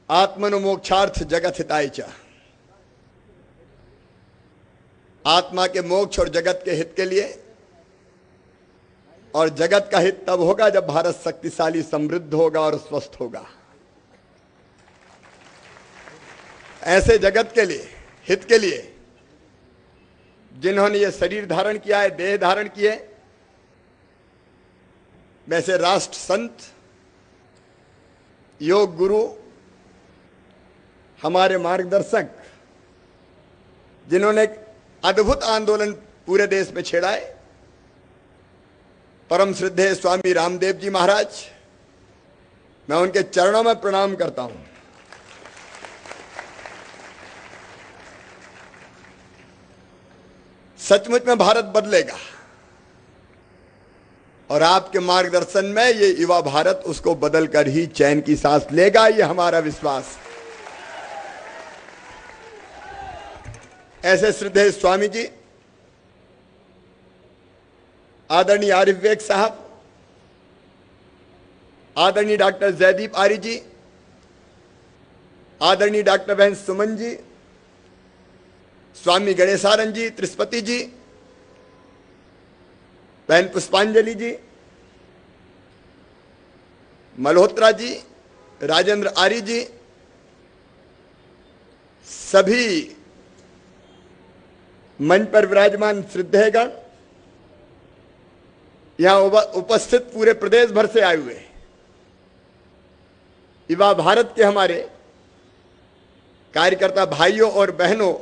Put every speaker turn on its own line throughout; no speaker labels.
आत्मनो मोक्षार्थ जगत हिताय च। आत्मा के मोक्ष और जगत के हित के लिए, और जगत का हित तब होगा जब भारत शक्तिशाली, समृद्ध होगा और स्वस्थ होगा। ऐसे जगत के लिए, हित के लिए जिन्होंने ये शरीर धारण किया है, देह धारण किए, वैसे राष्ट्र संत, योग गुरु, हमारे मार्गदर्शक, जिन्होंने एक अद्भुत आंदोलन पूरे देश में छेड़ा है, परम श्रद्धेय स्वामी रामदेव जी महाराज, मैं उनके चरणों में प्रणाम करता हूं। सचमुच में भारत बदलेगा और आपके मार्गदर्शन में ये युवा भारत उसको बदलकर ही चैन की सांस लेगा, ये हमारा विश्वास। ऐसे श्रद्धेय स्वामी जी, आदरणीय आरिफ बेग साहब, आदरणीय डॉक्टर जयदीप आर्य जी, आदरणीय डॉक्टर बहन सुमन जी, स्वामी गणेशानंद जी, त्रिस्पति जी, बहन पुष्पांजलि जी, मल्होत्रा जी, राजेंद्र आर्य जी, सभी मंच पर विराजमान श्रद्धेयगण, यहां उपस्थित पूरे प्रदेश भर से आए हुए युवा भारत के हमारे कार्यकर्ता भाइयों और बहनों,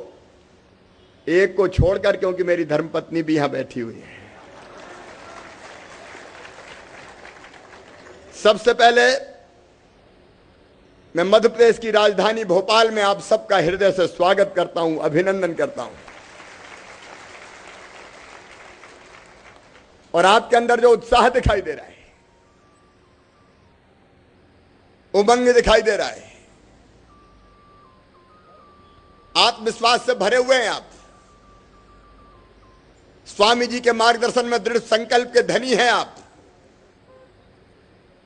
एक को छोड़कर, क्योंकि मेरी धर्मपत्नी भी यहां बैठी हुई है। सबसे पहले मैं मध्य प्रदेश की राजधानी भोपाल में आप सबका हृदय से स्वागत करता हूं, अभिनंदन करता हूं। और आपके अंदर जो उत्साह दिखाई दे रहा है, उमंग दिखाई दे रहा है, आत्मविश्वास से भरे हुए हैं आप। स्वामी जी के मार्गदर्शन में दृढ़ संकल्प के धनी हैं आप।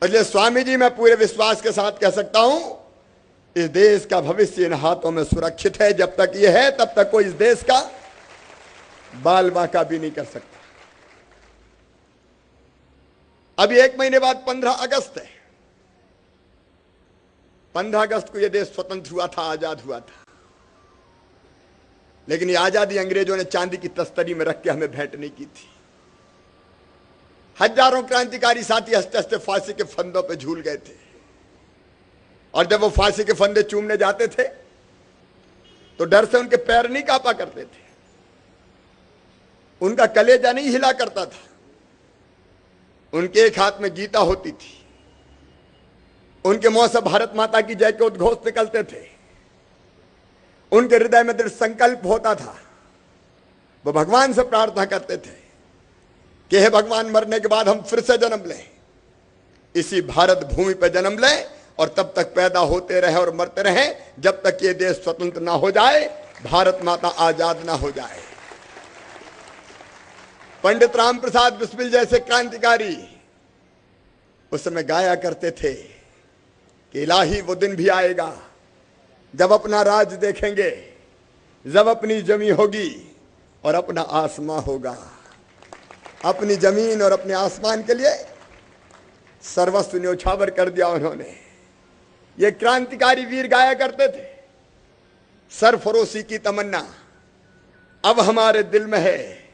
इसलिए स्वामी जी, मैं पूरे विश्वास के साथ कह सकता हूं, इस देश का भविष्य इन हाथों में सुरक्षित है। जब तक ये है तब तक कोई इस देश का बाल बांका भी नहीं कर सकता। अभी 1 महीने बाद 15 अगस्त है। 15 अगस्त को यह देश स्वतंत्र हुआ था, आजाद हुआ था। लेकिन ये आजादी अंग्रेजों ने चांदी की तस्तरी में रख के हमें भेंट नहीं की थी। हजारों क्रांतिकारी साथी हंसते हंसते फांसी के फंदों पे झूल गए थे, और जब वो फांसी के फंदे चूमने जाते थे तो डर से उनके पैर नहीं कांपा करते थे, उनका कलेजा नहीं हिला करता था। उनके एक हाथ में गीता होती थी, उनके मुंह से भारत माता की जय के उद्घोष निकलते थे, उनके हृदय में दृढ़ संकल्प होता था। वो भगवान से प्रार्थना करते थे कि हे भगवान, मरने के बाद हम फिर से जन्म लें, इसी भारत भूमि पर जन्म लें, और तब तक पैदा होते रहे और मरते रहे जब तक ये देश स्वतंत्र ना हो जाए, भारत माता आजाद ना हो जाए। पंडित राम प्रसाद बिस्मिल जैसे क्रांतिकारी उस समय गाया करते थे कि इलाही वो दिन भी आएगा जब अपना राज देखेंगे, जब अपनी जमी होगी और अपना आसमां होगा। अपनी जमीन और अपने आसमान के लिए सर्वस्व न्योछावर कर दिया उन्होंने। ये क्रांतिकारी वीर गाया करते थे, सरफरोशी की तमन्ना अब हमारे दिल में है,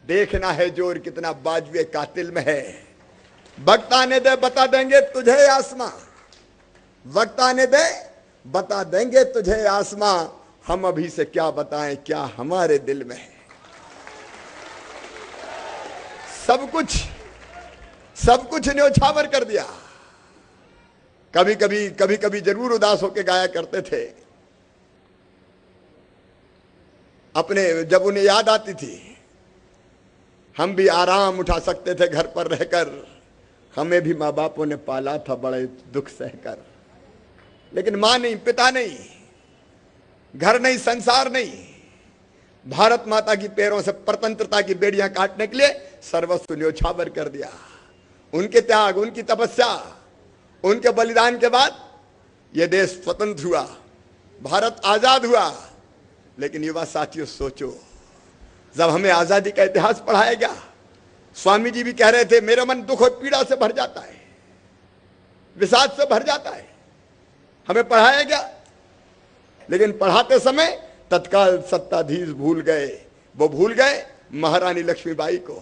देखना है जोर कितना बाजुए कातिल में है। वक्त आने दे बता देंगे तुझे आसमां, वक्त आने दे बता देंगे तुझे आसमां, हम अभी से क्या बताएं क्या हमारे दिल में है। सब कुछ न्योछावर कर दिया। कभी कभी जरूर उदास होकर गाया करते थे अपने, जब उन्हें याद आती थी हम भी आराम उठा सकते थे घर पर रहकर, हमें भी माँ बापों ने पाला था बड़े दुख सहकर। लेकिन मां नहीं, पिता नहीं, घर नहीं, संसार नहीं, भारत माता की पैरों से स्वतंत्रता की बेड़ियां काटने के लिए सर्वस्व न्योछावर कर दिया। उनके त्याग, उनकी तपस्या, उनके बलिदान के बाद ये देश स्वतंत्र हुआ, भारत आजाद हुआ, लेकिन युवा साथियों सोचो, जब हमें आजादी का इतिहास पढ़ाया गया, स्वामी जी भी कह रहे थे मेरा मन दुख और पीड़ा से भर जाता है, विषाद से भर जाता है। हमें पढ़ाया गया, लेकिन पढ़ाते समय तत्काल सत्ताधीश भूल गए। वो भूल गए महारानी लक्ष्मीबाई को,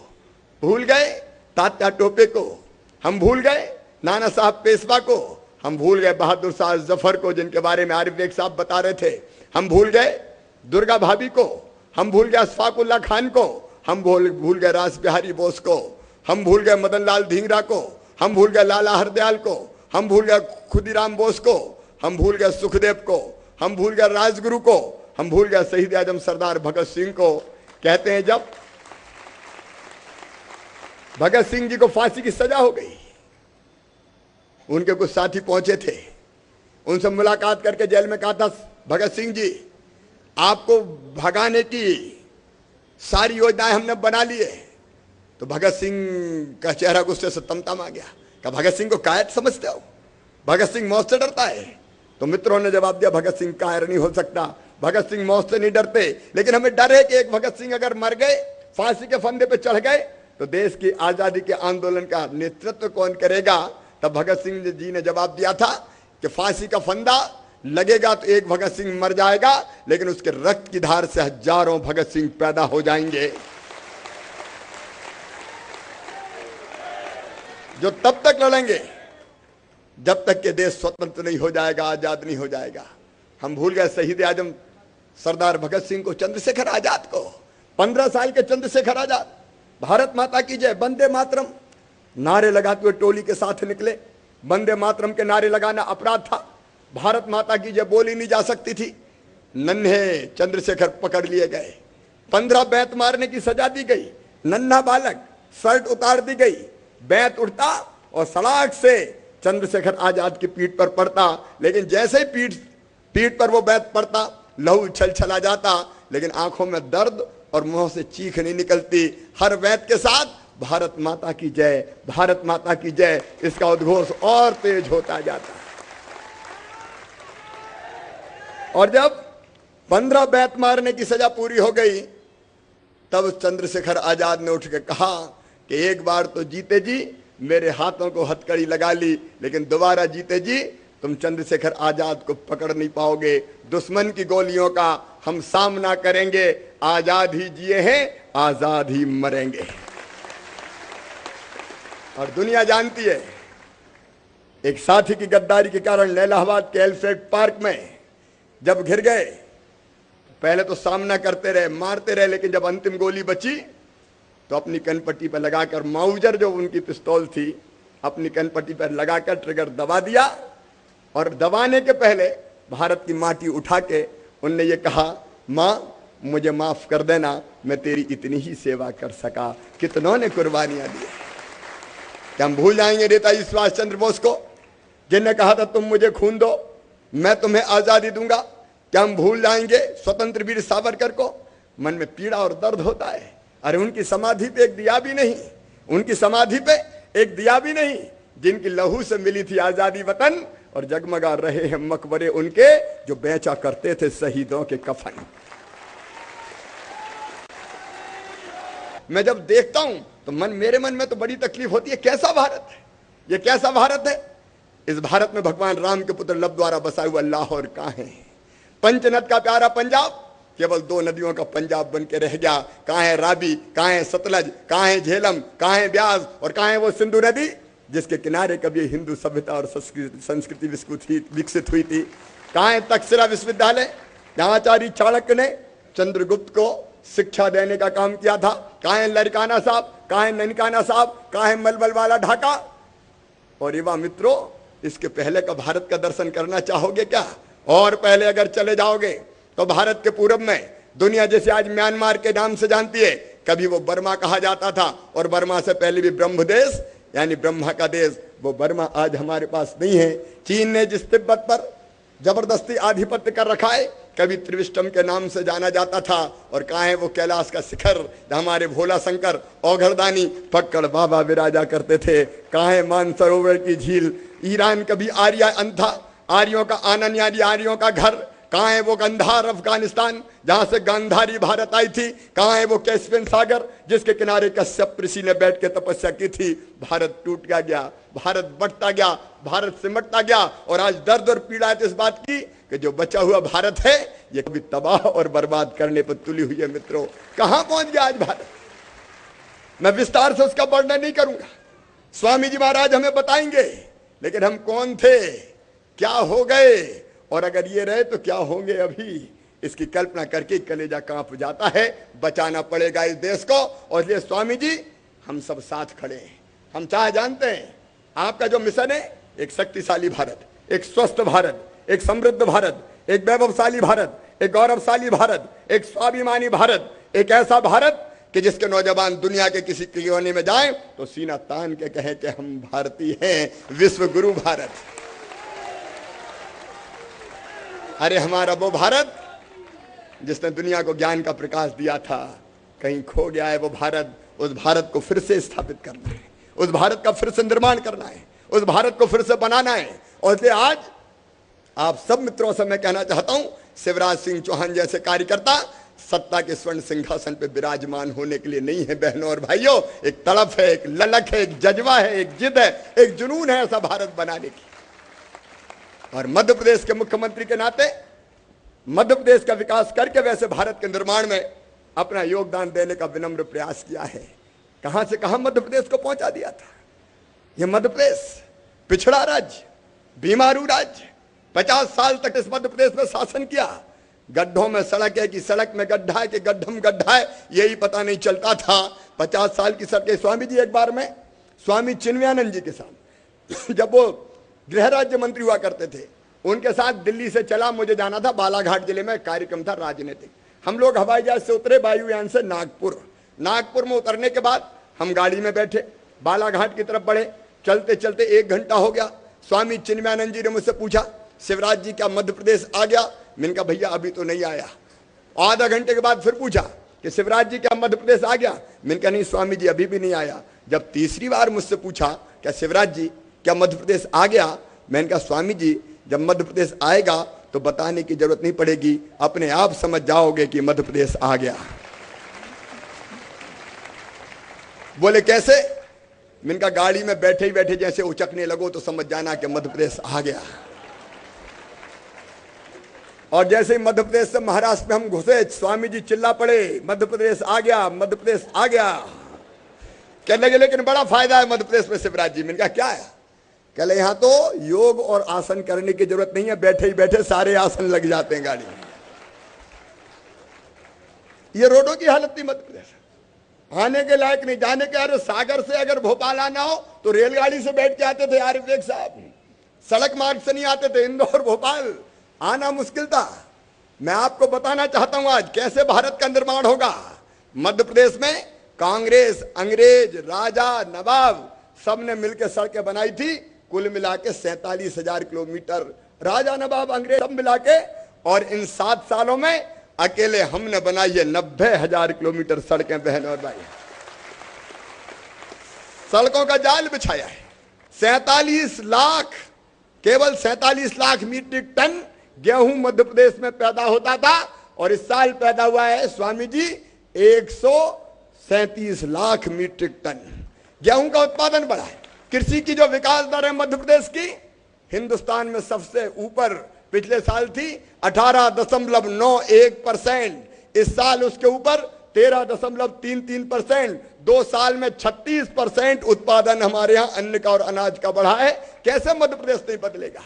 भूल गए तात्या टोपे को, हम भूल गए नाना साहब पेशवा को, हम भूल गए बहादुर शाह जफर को, जिनके बारे में आरिफ बेग साहब बता रहे थे, हम भूल गए दुर्गा भाभी को, हम भूल गए अशफाकुल्ला खान को, हम भूल गए रास बिहारी बोस को, हम भूल गए मदन लाल धिंगरा को, हम भूल गए लाला हरदयाल को, हम भूल गए खुदीराम बोस को, हम भूल गए सुखदेव को, हम भूल गए राजगुरु को, हम भूल गए शहीद आजम सरदार भगत सिंह को। कहते हैं जब भगत सिंह जी को फांसी की सजा हो गई, उनके कुछ साथी पहुंचे थे, उनसे मुलाकात करके जेल में कहा था भगत सिंह जी आपको भगाने की सारी योजनाएं हमने बना ली है। तो भगत सिंह का चेहरा गुस्से से तमतमा गया। कहा भगत सिंह को कायर समझते हो? भगत सिंह मौत से डरता है? तो मित्रों ने जवाब दिया भगत सिंह कायर नहीं हो सकता, भगत सिंह मौत से नहीं डरते, लेकिन हमें डर है कि एक भगत सिंह अगर मर गए, फांसी के फंदे पे चढ़ गए, तो देश की आजादी के आंदोलन का नेतृत्व कौन करेगा? तब भगत सिंह जी ने जवाब दिया था कि फांसी का फंदा लगेगा तो एक भगत सिंह मर जाएगा, लेकिन उसके रक्त की धार से हजारों भगत सिंह पैदा हो जाएंगे, जो तब तक लड़ेंगे जब तक कि देश स्वतंत्र नहीं हो जाएगा, आजाद नहीं हो जाएगा। हम भूल गए शहीद आजम सरदार भगत सिंह को, चंद्रशेखर आजाद को, 15 साल के चंद्रशेखर आजाद, भारत माता की जय, वंदे मातरम नारे लगाते हुए टोली के साथ निकले। वंदे मातरम के नारे लगाना अपराध था, भारत माता की जय बोली नहीं जा सकती थी। नन्हे चंद्रशेखर पकड़ लिए गए, 15 बैंत मारने की सजा दी गई, नन्हा बालक, शर्ट उतार दी गई, बैंत उठता और सलाख से चंद्रशेखर आजाद की पीठ पर पड़ता, लेकिन जैसे ही पीठ पर वो बैंत पड़ता, लहू छलछला जाता, लेकिन आंखों में दर्द और मुंह से चीख नहीं निकलती। हर बैंत के साथ भारत माता की जय, भारत माता की जय, इसका उद्घोष और तेज होता जाता। और जब 15 बैंत मारने की सजा पूरी हो गई, तब चंद्रशेखर आजाद ने उठ के कहा कि एक बार तो जीते जी मेरे हाथों को हथकड़ी लगा ली, लेकिन दोबारा जीते जी तुम चंद्रशेखर आजाद को पकड़ नहीं पाओगे। दुश्मन की गोलियों का हम सामना करेंगे, आजाद ही जिए हैं, आजाद ही मरेंगे। और दुनिया जानती है, एक साथी की गद्दारी के कारण इलाहाबाद के एल्फ्रेड पार्क में जब घिर गए, पहले तो सामना करते रहे, मारते रहे, लेकिन जब अंतिम गोली बची तो अपनी कनपट्टी पर लगाकर, माउजर जो उनकी पिस्तौल थी, अपनी कनपट्टी पर लगाकर ट्रिगर दबा दिया। और दबाने के पहले भारत की माटी उठा के उनने ये कहा, माँ मुझे माफ कर देना, मैं तेरी इतनी ही सेवा कर सका। कितनों ने कुर्बानियां दी। क्या हम भूल जाएंगे नेताजी सुभाष चंद्र बोस को, जिनने कहा था तुम मुझे खून दो मैं तुम्हें आजादी दूंगा? क्या हम भूल जाएंगे स्वतंत्र वीर सावरकर को? मन में पीड़ा और दर्द होता है। अरे उनकी समाधि पे एक दिया भी नहीं, उनकी समाधि पे एक दिया भी नहीं, जिनकी लहू से मिली थी आजादी वतन, और जगमगा रहे हैं मकबरे उनके जो बेचा करते थे शहीदों के कफन। मैं जब देखता हूं तो मेरे मन में तो बड़ी तकलीफ होती है। कैसा भारत है ये, कैसा भारत है? इस भारत में भगवान राम के पुत्र लब द्वारा बसाया हुआ लाहौर कहां है? पंचनद का प्यारा पंजाब केवल 2 नदियों का पंजाब बन के रह गया। कहां है रावी, कहां है सतलज, कहां है झेलम, कहां है ब्यास, और कहां है वो सिंधु नदी जिसके किनारे कभी हिंदू सभ्यता और संस्कृति विकसित हुई थी? कहां है तक्षशिला विश्वविद्यालय, जहां आचार्य चाणक्य ने चंद्रगुप्त को शिक्षा देने का काम किया था? कहां है लड़काना साहब, कहां है ननकाना साहब, कहां है मलमल वाला ढाका? और युवा मित्रों, इसके पहले का भारत का दर्शन करना चाहोगे क्या? और पहले अगर चले जाओगे तो भारत के पूरब में दुनिया जैसे आज म्यांमार के नाम से जानती है, कभी वो बर्मा कहा जाता था, और बर्मा से पहले भी ब्रह्म देश यानी ब्रह्मा का देश, वो बर्मा आज हमारे पास नहीं है। चीन ने जिस तिब्बत पर जबरदस्ती आधिपत्य कर रखा है, कभी त्रिविष्टम के नाम से जाना जाता था। और कहाँ है वो कैलाश का शिखर जहाँ हमारे भोला शंकर औघड़दानी पक्कड़ बाबा विराजा करते थे? कहाँ है मानसरोवर की झील? ईरान कभी आर्या अंथा आर्यों का आनंद यानी आर्यों का घर। कहाँ है वो गंधार अफगानिस्तान जहां से गांधारी भारत आई थी? कहाँ है वो कैस्पियन सागर जिसके किनारे कश्यप ऋषि ने बैठ के तपस्या की थी? भारत टूट गया, भारत बढ़ता गया, भारत सिमटता गया, और आज दर्द और पीड़ा है इस बात की कि जो बचा हुआ भारत है ये कभी तबाह और बर्बाद करने पर तुली हुई है। मित्रों, कहां पहुंच गया आज भारत? मैं विस्तार से उसका वर्णन नहीं करूंगा, स्वामी जी महाराज हमें बताएंगे, लेकिन हम कौन थे, क्या हो गए, और अगर ये रहे तो क्या होंगे अभी, इसकी कल्पना करके कलेजा कांप जाता है। बचाना पड़ेगा इस देश को, और इसलिए स्वामी जी हम सब साथ खड़े हैं। हम चाहे जानते हैं आपका जो मिशन है, एक शक्तिशाली भारत, एक स्वस्थ भारत, एक समृद्ध भारत, एक वैभवशाली भारत, एक गौरवशाली भारत, एक स्वाभिमानी भारत, एक ऐसा भारत कि जिसके नौजवान दुनिया के किसी कोने में जाएं तो सीना तान के कहें कि हम भारतीय हैं, विश्व गुरु भारत। अरे हमारा वो भारत जिसने दुनिया को ज्ञान का प्रकाश दिया था, कहीं खो गया है वो भारत। उस भारत को फिर से स्थापित करना है, उस भारत का फिर से निर्माण करना है, उस भारत को फिर से बनाना है। और इसलिए आज आप सब मित्रों से मैं कहना चाहता हूं, शिवराज सिंह चौहान जैसे कार्यकर्ता सत्ता के स्वर्ण सिंहासन पे विराजमान होने के लिए नहीं है। बहनों और भाइयों, एक तड़प है, एक ललक है, एक जज्बा है, एक जिद है, एक जुनून है ऐसा भारत बनाने की। और मध्य प्रदेश के मुख्यमंत्री के नाते मध्य प्रदेश का विकास करके वैसे भारत के निर्माण में अपना योगदान देने का विनम्र प्रयास किया है। कहां से कहां मध्य प्रदेश को पहुंचा दिया था। यह मध्य प्रदेश पिछड़ा राज्य, बीमारू राज्य, 50 साल तक इस मध्य प्रदेश में शासन किया। गड्ढों में सड़क है कि सड़क में गड्ढा है कि गड्ढम गड्ढा है, यही पता नहीं चलता था। 50 साल की सड़कें। स्वामी जी एक बार में स्वामी चिन्मयानंद जी के साथ जब वो गृह राज्य मंत्री हुआ करते थे, उनके साथ दिल्ली से चला, मुझे जाना था बालाघाट जिले में, कार्यक्रम था राजनीतिक। हम लोग हवाई जहाज से उतरे वायुयान से नागपुर में उतरने के बाद हम गाड़ी में बैठे, बालाघाट की तरफ बढ़े। चलते चलते 1 घंटा हो गया। स्वामी चिन्मयानंद जी ने मुझसे पूछा, शिवराज जी क्या मध्य प्रदेश आ गया? मैंने कहा भैया अभी तो नहीं आया। आधा घंटे के बाद फिर पूछा कि शिवराज जी क्या मध्य प्रदेश आ गया? मैंने कहा नहीं स्वामी जी अभी भी नहीं आया। जब तीसरी बार मुझसे पूछा क्या शिवराज जी क्या मध्य प्रदेश आ गया? मैंने कहा स्वामी जी जब मध्य प्रदेश आएगा तो बताने की जरूरत नहीं पड़ेगी, अपने आप समझ जाओगे कि मध्य प्रदेश आ गया। बोले कैसे? मैंने कहा गाड़ी में बैठे ही बैठे जैसे उचकने लगो तो समझ जाना कि मध्य प्रदेश आ गया। और जैसे ही मध्य प्रदेश से महाराष्ट्र में हम घुसे, स्वामी जी चिल्ला पड़े, मध्य प्रदेश आ गया, मध्य प्रदेश आ गया। कहने लगे लेकिन बड़ा फायदा है मध्य प्रदेश में शिवराज जी। मैंने कहा क्या है? कहले यहां तो योग और आसन करने की जरूरत नहीं है, बैठे ही बैठे सारे आसन लग जाते हैं गाड़ी में। ये रोडों की हालत थी मध्य प्रदेश, आने के लायक नहीं, जाने के। अरे सागर से अगर भोपाल आना हो तो रेलगाड़ी से बैठ के आते थे आरिफ बेग साहब, सड़क मार्ग से नहीं आते थे। इंदौर भोपाल आना मुश्किल था। मैं आपको बताना चाहता हूं आज कैसे भारत का निर्माण होगा। मध्य प्रदेश में कांग्रेस, अंग्रेज, राजा, नवाब सब ने मिलकर सड़कें बनाई थी, कुल मिला के 47,000 किलोमीटर। राजा, नवाब, अंग्रेज सब मिला के, और इन 7 सालों में अकेले हमने बनाई है 90,000 किलोमीटर सड़कें। बहन और भाई, सड़कों का जाल बिछाया है। 47 लाख, केवल 47 लाख मीट्रिक टन गेहूं मध्य प्रदेश में पैदा होता था, और इस साल पैदा हुआ है स्वामी जी 137 लाख मीट्रिक टन गेहूं का उत्पादन बढ़ा है। कृषि की जो विकास दर है मध्य प्रदेश की, हिंदुस्तान में सबसे ऊपर पिछले साल थी 18.91%। इस साल उसके ऊपर 13.33%। 2 साल में 36% उत्पादन हमारे यहां अन्न का और अनाज का बढ़ा है। कैसे मध्य प्रदेश नहीं बदलेगा?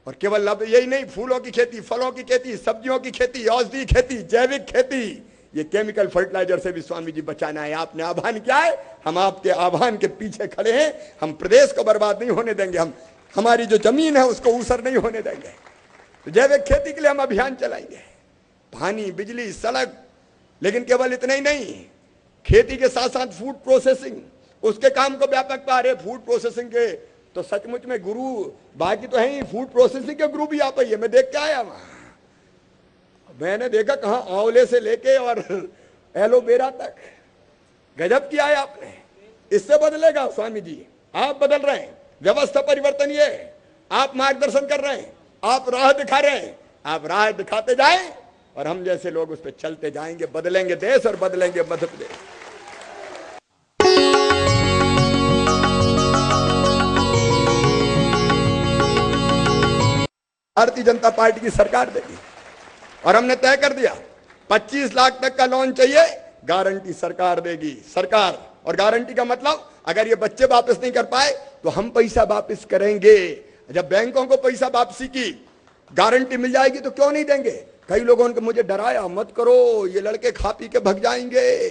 और केवल अब यही नहीं, फूलों की खेती, फलों की खेती, सब्जियों की खेती, औषधि खेती, जैविक खेती, ये केमिकल फर्टिलाइजर से भी स्वामी जी बचाना है। आपने आह्वान किया है, हम आपके आह्वान के पीछे खड़े हैं। हम प्रदेश को बर्बाद नहीं होने देंगे, हम हमारी जो जमीन है उसको ऊसर नहीं होने देंगे। तो जैविक खेती के लिए हम अभियान चलाएंगे, पानी, बिजली, सड़क। लेकिन केवल इतना ही नहीं, खेती के साथ साथ फूड प्रोसेसिंग, उसके काम को व्यापकता। अरे फूड प्रोसेसिंग के तो सचमुच में गुरु, बाकी तो है ही, फूड प्रोसेसिंग के गुरु भी आप ही है। मैं देख के आया वहां, मैंने देखा कहां आंवले से लेके और एलोवेरा तक, गजब किया है आपने। इससे बदलेगा स्वामी जी, आप बदल रहे हैं। व्यवस्था परिवर्तन ये, आप मार्गदर्शन कर रहे हैं, आप राह दिखा रहे हैं, आप राह दिखाते जाएं और हम जैसे लोग उस पर चलते जाएंगे, बदलेंगे देश और बदलेंगे मध्य प्रदेश। भारतीय जनता पार्टी की सरकार देगी और हमने तय कर दिया 25 लाख तक का लोन चाहिए, गारंटी सरकार देगी। सरकार, और गारंटी का मतलब अगर ये बच्चे वापस नहीं कर पाए तो हम पैसा वापस करेंगे। जब बैंकों को पैसा वापसी की गारंटी मिल जाएगी तो क्यों नहीं देंगे। कई लोगों ने मुझे डराया, मत करो ये लड़के खा पी के भग जाएंगे,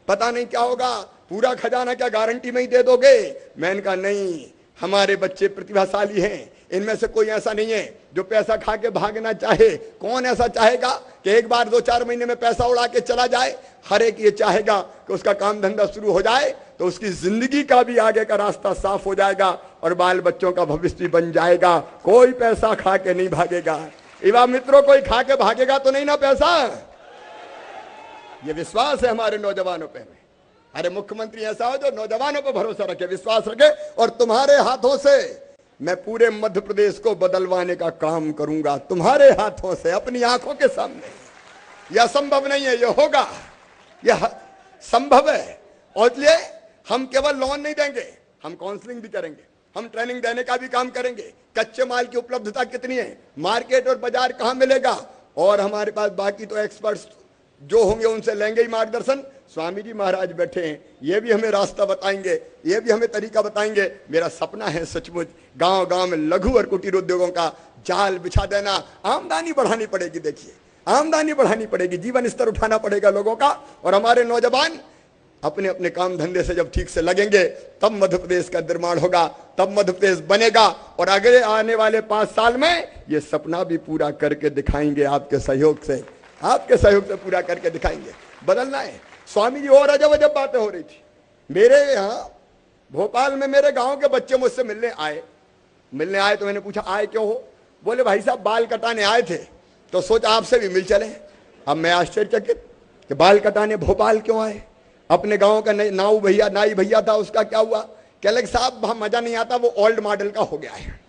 पता नहीं क्या होगा, पूरा खजाना क्या गारंटी में ही दे दोगे। मैंने कहा नहीं, हमारे बच्चे प्रतिभाशाली हैं, इनमें से कोई ऐसा नहीं है जो पैसा खा के भागना चाहे। कौन ऐसा चाहेगा कि एक बार 2-4 महीने में पैसा उड़ा के चला जाए। हर एक ये चाहेगा कि उसका काम धंधा शुरू हो जाए तो उसकी जिंदगी का भी आगे का रास्ता साफ हो जाएगा और बाल बच्चों का भविष्य भी बन जाएगा। कोई पैसा खा के नहीं भागेगा। युवा मित्रों, कोई खा के भागेगा तो नहीं ना पैसा। ये विश्वास है हमारे नौजवानों पे। अरे मुख्यमंत्री ऐसा हो जो नौजवानों पर भरोसा रखे, विश्वास रखे, और तुम्हारे हाथों से मैं पूरे मध्य प्रदेश को बदलवाने का काम करूंगा। तुम्हारे हाथों से, अपनी आंखों के सामने। यह असंभव नहीं है, यह होगा, यह संभव है। और इसलिए हम केवल लोन नहीं देंगे, हम काउंसलिंग भी करेंगे, हम ट्रेनिंग देने का भी काम करेंगे। कच्चे माल की उपलब्धता कितनी है, मार्केट और बाजार कहां मिलेगा, और हमारे पास बाकी तो एक्सपर्ट्स जो होंगे उनसे लेंगे ही मार्गदर्शन। स्वामी जी महाराज बैठे हैं, ये भी हमें रास्ता बताएंगे, ये भी हमें तरीका बताएंगे। मेरा सपना है सचमुच गांव गांव में लघु और कुटीर उद्योगों का जाल बिछा देना। आमदनी बढ़ानी पड़ेगी, देखिए आमदनी बढ़ानी पड़ेगी, जीवन स्तर उठाना पड़ेगा लोगों का। और हमारे नौजवान अपने अपने काम धंधे से जब ठीक से लगेंगे तब मध्य प्रदेश का निर्माण होगा, तब मध्य प्रदेश बनेगा। और अगले आने वाले 5 साल में ये सपना भी पूरा करके दिखाएंगे, आपके सहयोग से, आपके सहयोग से पूरा करके दिखाएंगे। बदलना है। स्वामी जी और अजब अजब बातें हो रही थी। मेरे यहाँ भोपाल में मेरे गांव के बच्चे मुझसे मिलने आए तो मैंने पूछा आए क्यों हो। बोले भाई साहब बाल कटाने आए थे तो सोचा आपसे भी मिल चले। अब मैं आश्चर्यचकित कि बाल कटाने भोपाल क्यों आए। अपने गांव का नाई भैया था, उसका क्या हुआ। कह लगे साहब वहां मजा नहीं आता, वो ओल्ड मॉडल का हो गया है।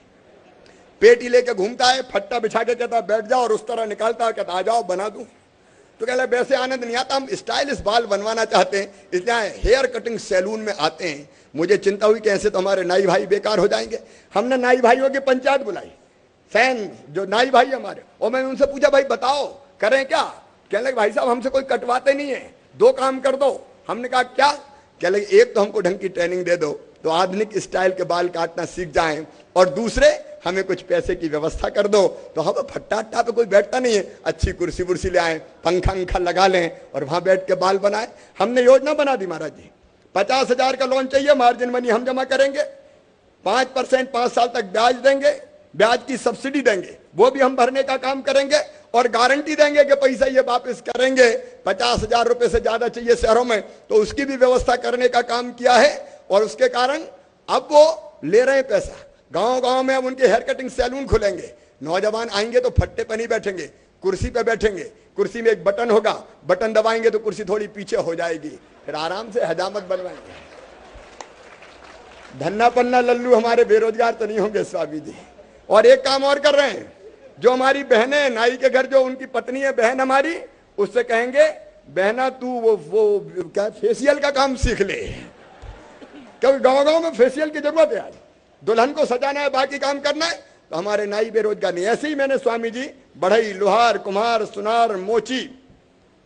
पेटी लेके घूमता है, फट्टा बिछा के कहता बैठ जाओ, और उस तरह निकालता है, कहता आ जाओ बना दूं। तो कह लगे वैसे आनंद नहीं आता, हम स्टाइलिश बाल बनवाना चाहते हैं, इसलिए हेयर कटिंग सैलून में आते हैं। मुझे चिंता हुई कि ऐसे तो हमारे नाई भाई बेकार हो जाएंगे। हमने नाई भाइयों की पंचायत बुलाई, फैन जो नाई भाई हमारे, और मैंने उनसे पूछा भाई बताओ करें क्या। कहने लगे भाई साहब हमसे कोई कटवाते नहीं है, 2 काम कर दो। हमने कहा क्या। कह लगे एक तो हमको ढंग की ट्रेनिंग दे दो तो आधुनिक स्टाइल के बाल काटना सीख जाएं, और दूसरे हमें कुछ पैसे की व्यवस्था कर दो तो हम फट्टा अट्टा पे कोई बैठता नहीं है, अच्छी कुर्सी वुर्सी ले आए, पंखा अंखा लगा लें और वहां बैठ के बाल बनाए। हमने योजना बना दी महाराज जी, 50,000 का लोन चाहिए, मार्जिन मनी हम जमा करेंगे, 5% 5 साल तक ब्याज देंगे, ब्याज की सब्सिडी देंगे, वो भी हम भरने का काम करेंगे, और गारंटी देंगे कि पैसा ये वापस करेंगे। 50,000 रुपए से ज्यादा चाहिए शहरों में तो उसकी भी व्यवस्था करने का काम किया है। और उसके कारण अब वो ले रहे हैं पैसा। गांव गांव में अब उनके हेयर कटिंग सैलून खुलेंगे, नौजवान आएंगे तो फट्टे पर नहीं बैठेंगे, कुर्सी पे बैठेंगे, कुर्सी में एक बटन होगा, बटन दबाएंगे तो कुर्सी थोड़ी पीछे हो जाएगी, फिर आराम से हजामत बनवाएंगे। धन्ना पन्ना लल्लू हमारे बेरोजगार तो नहीं होंगे स्वामी जी। और एक काम और कर रहे हैं, जो हमारी बहनें नाई के घर जो उनकी पत्नी है बहन हमारी, उससे कहेंगे बहना तू वो क्या फेशियल का काम सीख ले, क्योंकि गांव गांव में फेशियल की जरूरत है। आज दुल्हन को सजाना है, बाकी काम करना है, तो हमारे नाई बेरोजगार नहीं। ऐसे ही मैंने स्वामी जी बढ़ई, लोहार, कुम्हार, सुनार, मोची,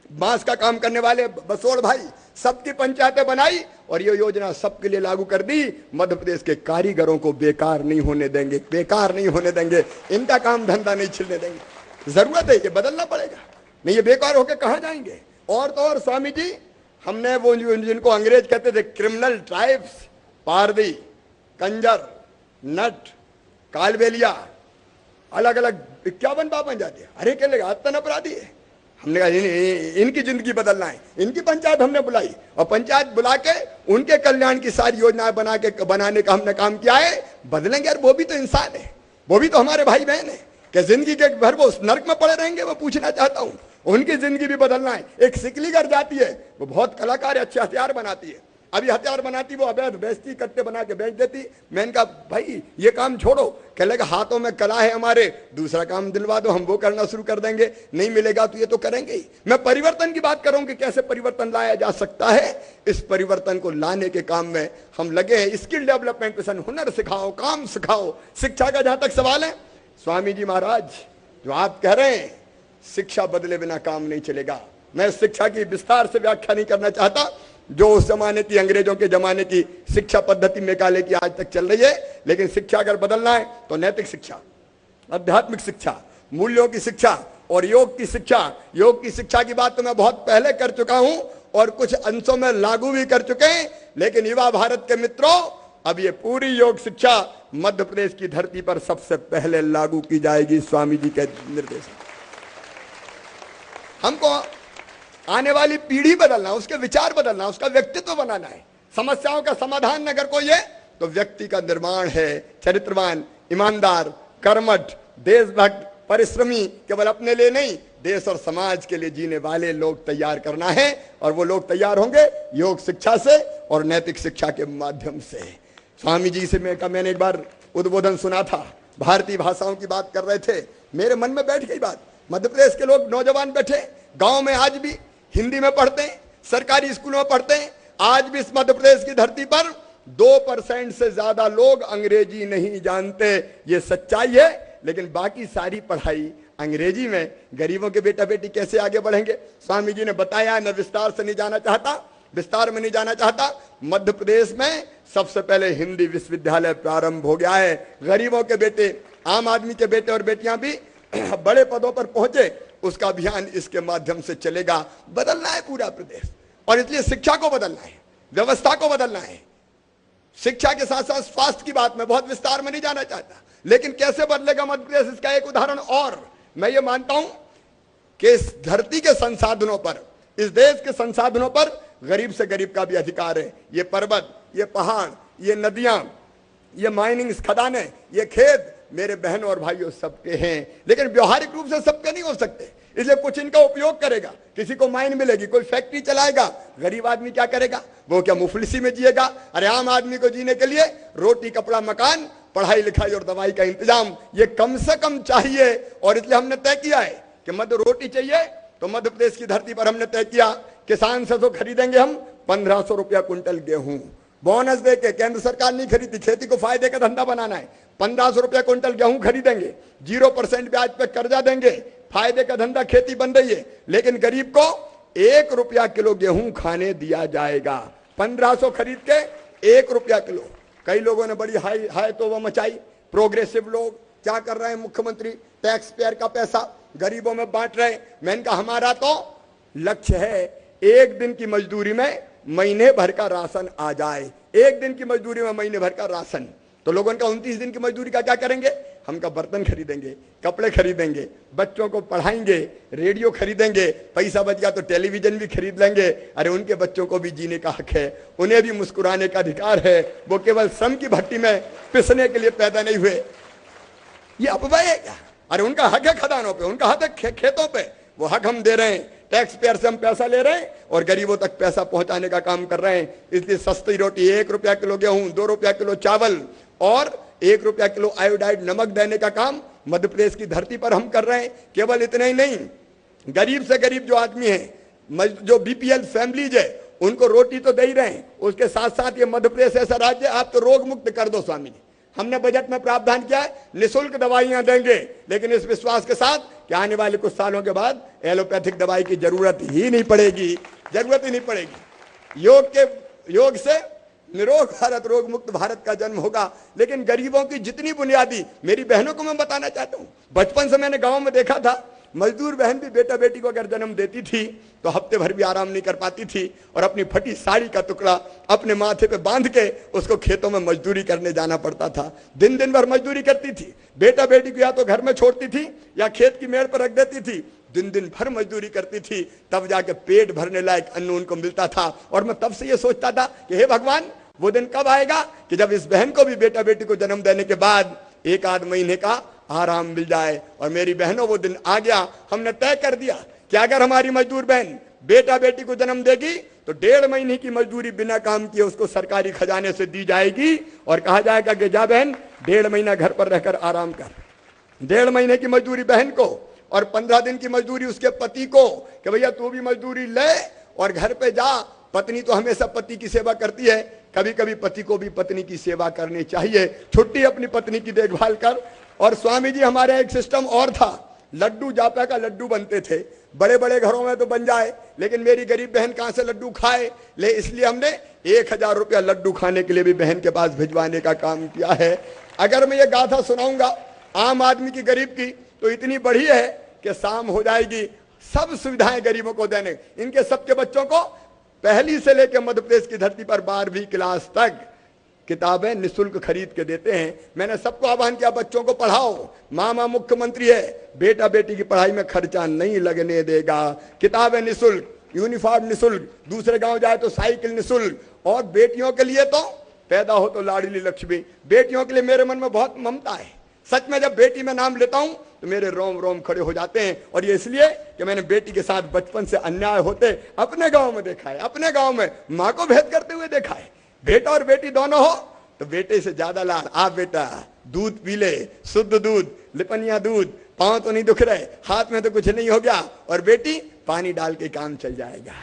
बांस का काम करने वाले बसोड़ भाई सबकी पंचायतें बनाई और ये योजना सबके लिए लागू कर दी। मध्य प्रदेश के कारीगरों को बेकार नहीं होने देंगे, बेकार नहीं होने देंगे, इनका काम धंधा नहीं छिलने देंगे। जरूरत है, ये बदलना पड़ेगा, नहीं ये बेकार होकर कहां जाएंगे। और तो और स्वामी जी हमने वो जिनको अंग्रेज कहते थे क्रिमिनल ट्राइब्स, पारदी, कंजर, नट, कालबेलिया, अलग अलग 51 बाबन जाते, अरे क्या लगा आतन अपराधी है। हमने कहा इनकी जिंदगी बदलना है, इनकी पंचायत हमने बुलाई और पंचायत बुला के उनके कल्याण की सारी योजनाएं बनाने का हमने काम किया है। बदलेंगे यार, वो भी तो इंसान है, वो भी तो हमारे भाई बहन है। क्या जिंदगी के भर वो नरक में पड़े रहेंगे, वो पूछना चाहता हूं। उनकी जिंदगी भी बदलना है। एक सिकलीगर जाती है, वो बहुत कलाकार है, अच्छे हथियार बनाती है, अभी हथियार बनाती वो अवैध बेचती, कट्टे बना के बेच देती। मैंने कहा भाई ये काम छोड़ो, कह लगा हाथों में कला है हमारे, दूसरा काम दिलवा दो, हम वो करना शुरू कर देंगे, नहीं मिलेगा तो ये तो करेंगे ही। मैं परिवर्तन की बात करूं कि कैसे परिवर्तन लाया जा सकता है, इस परिवर्तन को लाने के काम में हम लगे हैं। स्किल डेवलपमेंट मिशन, हुनर सिखाओ, काम सिखाओ। शिक्षा का जहां तक सवाल है, स्वामी जी महाराज जो आप कह रहे हैं शिक्षा बदले बिना काम नहीं चलेगा, मैं शिक्षा की विस्तार से व्याख्या नहीं करना चाहता। जो उस जमाने की, अंग्रेजों के जमाने की शिक्षा पद्धति मेघालय की आज तक चल रही है, लेकिन शिक्षा अगर बदलना है तो नैतिक शिक्षा, आध्यात्मिक शिक्षा, मूल्यों की शिक्षा और योग की शिक्षा। योग की शिक्षा की बात तो मैं बहुत पहले कर चुका हूं और कुछ अंशों में लागू भी कर चुके हैं, लेकिन युवा भारत के मित्रों, अब ये पूरी योग शिक्षा मध्य प्रदेश की धरती पर सबसे पहले लागू की जाएगी स्वामी जी के निर्देश। हमको आने वाली पीढ़ी बदलना, उसके विचार बदलना, उसका व्यक्तित्व बनाना है। समस्याओं का समाधान अगर कोई है तो व्यक्ति का निर्माण है। चरित्रवान, ईमानदार, कर्मठ, देशभक्त, परिश्रमी, केवल अपने लिए नहीं देश और समाज के लिए जीने वाले लोग तैयार करना है। और वो लोग तैयार होंगे योग शिक्षा से और नैतिक शिक्षा के माध्यम से। स्वामी जी से मैंने एक बार उद्बोधन सुना था, भारतीय भाषाओं की बात कर रहे थे, मेरे मन में बैठ गई बात। मध्य प्रदेश के लोग नौजवान बैठे गांव में, आज भी हिंदी में पढ़ते हैं, सरकारी स्कूलों में पढ़ते हैं। आज भी इस मध्य प्रदेश की धरती पर 2% से ज्यादा लोग अंग्रेजी नहीं जानते, ये सच्चाई है। लेकिन बाकी सारी पढ़ाई अंग्रेजी में। गरीबों के बेटा बेटी कैसे आगे बढ़ेंगे? स्वामी जी ने बताया, मैं विस्तार से नहीं जाना चाहता, विस्तार में नहीं जाना चाहता। मध्य प्रदेश में सबसे पहले हिंदी विश्वविद्यालय प्रारंभ हो गया है। गरीबों के बेटे, आम आदमी के बेटे और बेटियां भी बड़े पदों पर पहुंचे, उसका अभियान इसके माध्यम से चलेगा। बदलना है पूरा प्रदेश, और इसलिए शिक्षा को बदलना है, व्यवस्था को बदलना है। शिक्षा के साथ साथ स्वास्थ्य की बात में बहुत विस्तार में नहीं जाना चाहता, लेकिन कैसे बदलेगा मध्य प्रदेश, इसका एक उदाहरण। और मैं ये मानता हूं कि इस धरती के संसाधनों पर, इस देश के संसाधनों पर गरीब से गरीब का भी अधिकार है। ये पर्वत, ये पहाड़, ये नदियां, ये माइनिंग खदानें, ये खेत मेरे बहनों और भाइयों सबके हैं, लेकिन व्यवहारिक रूप से सबके नहीं हो सकते। इसलिए कुछ इनका उपयोग करेगा। किसी को माइन मिलेगी, कोई फैक्ट्री चलाएगा, गरीब आदमी क्या करेगा? वो क्या मुफलिसी में जिएगा? अरे आम आदमी को जीने के लिए रोटी, कपड़ा, मकान, पढ़ाई लिखाई और दवाई का इंतजाम ये कम से कम चाहिए। और इसलिए हमने तय किया है कि मध्य रोटी चाहिए तो मध्य प्रदेश की धरती पर हमने तय किया, किसान से तो खरीदेंगे हम 1500 रुपया कुंटल गेहूं, बोनस देके। केंद्र सरकार नहीं खरीदती, खेती को फायदे का धंधा बनाना है। 1500 रुपया कुंटल गेहूं खरीदेंगे, 0% ब्याज पे कर्जा देंगे, फायदे का धंधा खेती बन रही है। लेकिन गरीब को 1 रुपया किलो गेहूं खाने दिया जाएगा। 1500 खरीद के 1 रुपया किलो। कई लोगों ने बड़ी हाय तो वो मचाई। प्रोग्रेसिव लोग क्या कर रहे हैं? मुख्यमंत्री टैक्स पेयर का पैसा गरीबों में बांट रहे। मैंने कहा हमारा तो लक्ष्य है 1 दिन की मजदूरी में महीने भर का राशन आ जाए। 1 दिन की मजदूरी में महीने भर का राशन। तो लोगों का 29 दिन की मजदूरी का क्या करेंगे? हम का बर्तन खरीदेंगे, कपड़े खरीदेंगे, बच्चों को पढ़ाएंगे, रेडियो खरीदेंगे, पैसा बच गया तो टेलीविजन भी खरीद लेंगे। अरे उनके बच्चों को भी जीने का हक है, उन्हें भी मुस्कुराने का अधिकार है। वो केवल श्रम की भट्टी में पिसने के लिए पैदा नहीं हुए। ये अफवाह है क्या? अरे उनका हक है खदानों पे, उनका हक है खेतों पे। वो हक हम दे रहे हैं, टैक्स पेयर से हम पैसा ले रहे हैं और गरीबों तक पैसा पहुंचाने का काम कर रहे हैं। इसलिए सस्ती रोटी, 1 रुपया किलो गेहूं, 2 रुपया किलो चावल और 1 रुपया किलो आयोडाइड नमक देने का काम मध्य प्रदेश की धरती पर हम कर रहे हैं। केवल इतना ही नहीं, गरीब से गरीब जो आदमी है, जो बीपीएल फैमिलीज है, उनको रोटी तो दे ही रहे हैं। उसके साथ साथ ये मध्य प्रदेश ऐसा राज्य, आप तो रोग मुक्त कर दो स्वामी जी। हमने बजट में प्रावधान किया है, निःशुल्क दवाइयां देंगे, लेकिन इस विश्वास के साथ कि आने वाले कुछ सालों के बाद एलोपैथिक दवाई की जरूरत ही नहीं पड़ेगी, जरूरत ही नहीं पड़ेगी। योग से निरोग भारत, रोग मुक्त भारत का जन्म होगा। लेकिन गरीबों की जितनी बुनियादी, मेरी बहनों को मैं बताना चाहता हूं, बचपन से मैंने गांव में देखा था, मजदूर बहन भी बेटा बेटी को अगर जन्म देती थी तो हफ्ते भर भी आराम नहीं कर पाती थी और अपनी फटी साड़ी का टुकड़ा अपने माथे पे बांध के उसको खेतों में मजदूरी करने जाना पड़ता था। दिन दिन भर मजदूरी करती थी। बेटा बेटी को या तो घर में छोड़ती थी या खेत की मेड़ पर रख देती थी। दिन दिन भर मजदूरी करती थी, तब जाके पेट भरने लायक अन्न उनको मिलता था। और मैं तब से ये सोचता था कि हे भगवान, वो दिन कब आएगा कि जब इस बहन को भी बेटा बेटी को जन्म देने के बाद 1 आध महीने का आराम मिल जाए। और मेरी बहनों, वो दिन आ गया। हमने तय कर दिया कि अगर हमारी मजदूर बहन बेटा बेटी को जन्म देगी तो तो 1.5 महीने की मजदूरी बिना काम किए उसको सरकारी खजाने से दी जाएगी और कहा जाएगा कि जा बहन 1.5 महीना घर पर रहकर आराम कर। 1.5 महीने की मजदूरी बहन को और 15 दिन की मजदूरी उसके पति को कि भैया तू भी मजदूरी ले और घर पे जा। पत्नी तो हमेशा पति की सेवा करती है, कभी कभी पति को भी पत्नी की सेवा करनी चाहिए। छुट्टी अपनी पत्नी की देखभाल कर। और स्वामी जी हमारे एक सिस्टम और था, लड्डू जापा का लड्डू बनते थे। बड़े बड़े घरों में तो बन जाए, लेकिन मेरी गरीब बहन कहां से लड्डू खाए, ले इसलिए हमने 1000 रुपया लड्डू खाने के लिए भी बहन के पास भिजवाने का काम किया है। अगर मैं ये गाथा सुनाऊंगा आम आदमी की गरीब की तो इतनी बड़ी है कि शाम हो जाएगी। सब सुविधाएं गरीबों को देने, इनके सबके बच्चों को पहली से लेकर मध्य प्रदेश की धरती पर 12वीं क्लास तक किताबें निःशुल्क खरीद के देते हैं। मैंने सबको आह्वान किया बच्चों को पढ़ाओ, मामा मुख्यमंत्री है, बेटा बेटी की पढ़ाई में खर्चा नहीं लगने देगा। किताबें निःशुल्क, यूनिफॉर्म निःशुल्क, दूसरे गांव जाए तो साइकिल निःशुल्क। और बेटियों के लिए तो पैदा हो तो लाडली लक्ष्मी। बेटियों के लिए मेरे मन में बहुत ममता है। सच में जब बेटी में नाम लेता हूं तो मेरे रोम रोम खड़े हो जाते हैं। और ये इसलिए कि मैंने बेटी के साथ बचपन से अन्याय होते अपने गांव में देखा है। अपने गांव में मां को भेद करते हुए देखा है। बेटा और बेटी दोनों हो तो बेटे से ज्यादा लाड। आप बेटा दूध पी ले, शुद्ध दूध, लिपनिया दूध, पांव तो नहीं दुख रहे, हाथ में तो कुछ नहीं हो गया, और बेटी पानी डाल के काम चल जाएगा।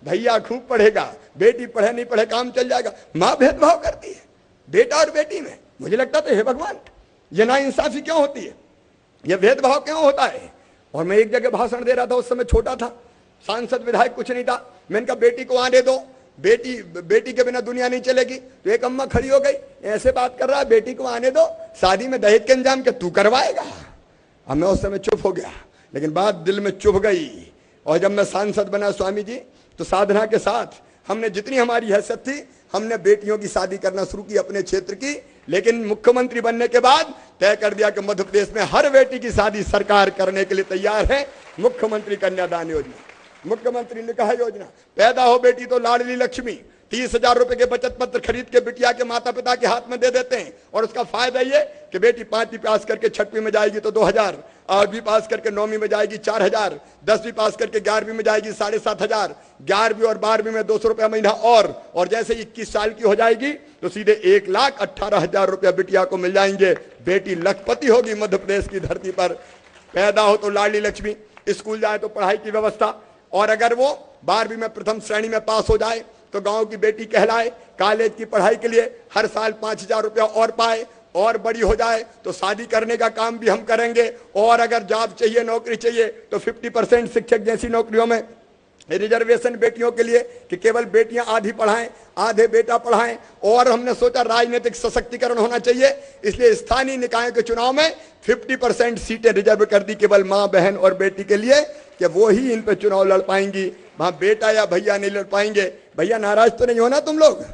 भैया खूब पढ़ेगा, बेटी पढ़े नहीं पढ़े काम चल जाएगा। मां भेदभाव करती है बेटा और बेटी में। मुझे लगता था हे भगवान ये नाइंसाफी क्यों होती है, यह भेदभाव क्यों होता है। और मैं एक जगह भाषण दे रहा था, उस समय छोटा था, सांसद विधायक कुछ नहीं था। मैंने कहा बेटी को आने दो, बेटी के बिना दुनिया नहीं चलेगी। तो एक अम्मा खड़ी हो गई, ऐसे बात कर रहा है बेटी को आने दो, शादी में दहेज के इंतजाम के तू करवाएगा। अब मैं उस समय चुप हो गया, लेकिन बात दिल में चुभ गई। और जब मैं सांसद बना स्वामी जी तो साधना के साथ हमने जितनी हमारी हैसियत थी हमने बेटियों की शादी करना शुरू की अपने क्षेत्र की। लेकिन मुख्यमंत्री बनने के बाद तय कर दिया कि मध्य प्रदेश में हर बेटी की शादी सरकार करने के लिए तैयार है। मुख्यमंत्री कन्यादान योजना, मुख्यमंत्री ने कहा योजना, पैदा हो बेटी तो लाडली लक्ष्मी। 30,000 रुपए के बचत पत्र खरीद के बिटिया के माता पिता के हाथ में दे देते हैं। और उसका फायदा ये कि बेटी 5वीं पास करके 6वीं में जाएगी तो 2000, 8वीं पास करके 9वीं में जाएगी 4000, 10वीं पास करके 11वीं में जाएगी 7,500, 11वीं और 12वीं में 200 रुपया महीना। और जैसे 21 साल की हो जाएगी तो सीधे 1,18,000 रुपया बिटिया को मिल जाएंगे। बेटी लखपति होगी मध्य प्रदेश की धरती पर। पैदा हो तो लाडली लक्ष्मी, स्कूल जाए तो पढ़ाई की व्यवस्था। और अगर वो 12वीं में प्रथम श्रेणी में पास हो जाए तो गांव की बेटी कहलाए। कॉलेज की पढ़ाई के लिए हर साल 5,000 रुपया और पाए। और बड़ी हो जाए तो शादी करने का काम भी हम करेंगे। और अगर जॉब चाहिए, नौकरी चाहिए तो 50% शिक्षक जैसी नौकरियों में रिजर्वेशन बेटियों के लिए कि केवल बेटियां आधी पढ़ाएं, आधे बेटा पढ़ाएं। और हमने सोचा राजनीतिक सशक्तिकरण होना चाहिए, इसलिए स्थानीय निकायों के चुनाव में 50% सीटें रिजर्व कर दी केवल मां, बहन और बेटी के लिए कि वो ही इन पे चुनाव लड़ पाएंगी। वहां बेटा या भैया नहीं लड़ पाएंगे। भैया नाराज तो नहीं होना, तुम लोग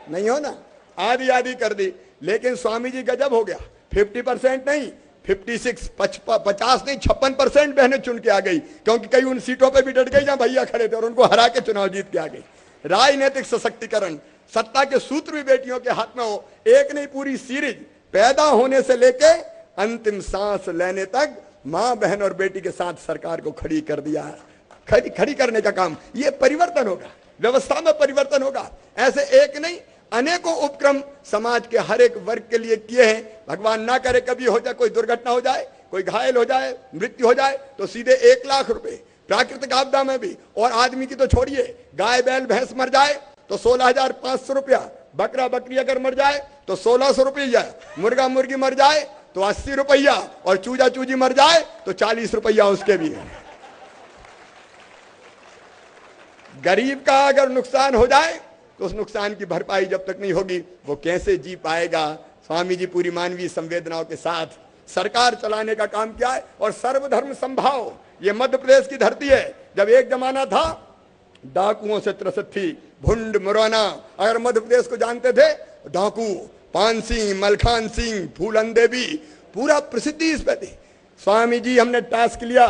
नहीं हो ना, आधी आधी कर दी। लेकिन स्वामी जी गजब हो गया, 50% नहीं 56, 50 नहीं 56% बहनें चुन के आ गई। क्योंकि कई उन सीटों पे भी डट गई जहां भैया खड़े थे और उनको हरा के चुनाव जीत के आ गई। राजनीतिक सशक्तिकरण, सत्ता के सूत्र भी बेटियों के हाथ में हो। एक नहीं पूरी सीरीज, पैदा होने से लेके अंतिम सांस लेने तक मां, बहन और बेटी के साथ सरकार को खड़ी कर दिया है। खड़ी करने का काम, ये परिवर्तन होगा, व्यवस्था में परिवर्तन होगा। ऐसे एक नहीं अनेकों उपक्रम समाज के हर एक वर्ग के लिए किए हैं। भगवान ना करे कभी हो जाए, कोई दुर्घटना हो जाए, कोई घायल हो जाए, मृत्यु हो जाए तो सीधे 1 लाख रुपए। प्राकृतिक आपदा में भी, और आदमी की तो छोड़िए, गाय बैल भैंस मर जाए तो 16,500 रुपया, बकरा बकरी अगर मर जाए तो 1,600 रुपया, मुर्गा मुर्गी मर जाए तो 80 रुपया, और चूजा चूजी मर जाए तो 40 रुपया उसके भी है। गरीब का अगर नुकसान हो जाए तो उस नुकसान की भरपाई जब तक नहीं होगी वो कैसे जी पाएगा। स्वामी जी पूरी मानवीय संवेदनाओं के साथ सरकार चलाने का काम किया है। और सर्वधर्म संभाव, ये मध्य प्रदेश की धरती है। जब एक जमाना था डाकुओं से त्रसित थी भुंड मुरैना, अगर मध्य प्रदेश को जानते थे डाकू पान सिंह, मलखान सिंह, फूलन देवी, पूरा प्रसिद्धि इस पे थी। स्वामी जी हमने टास्क लिया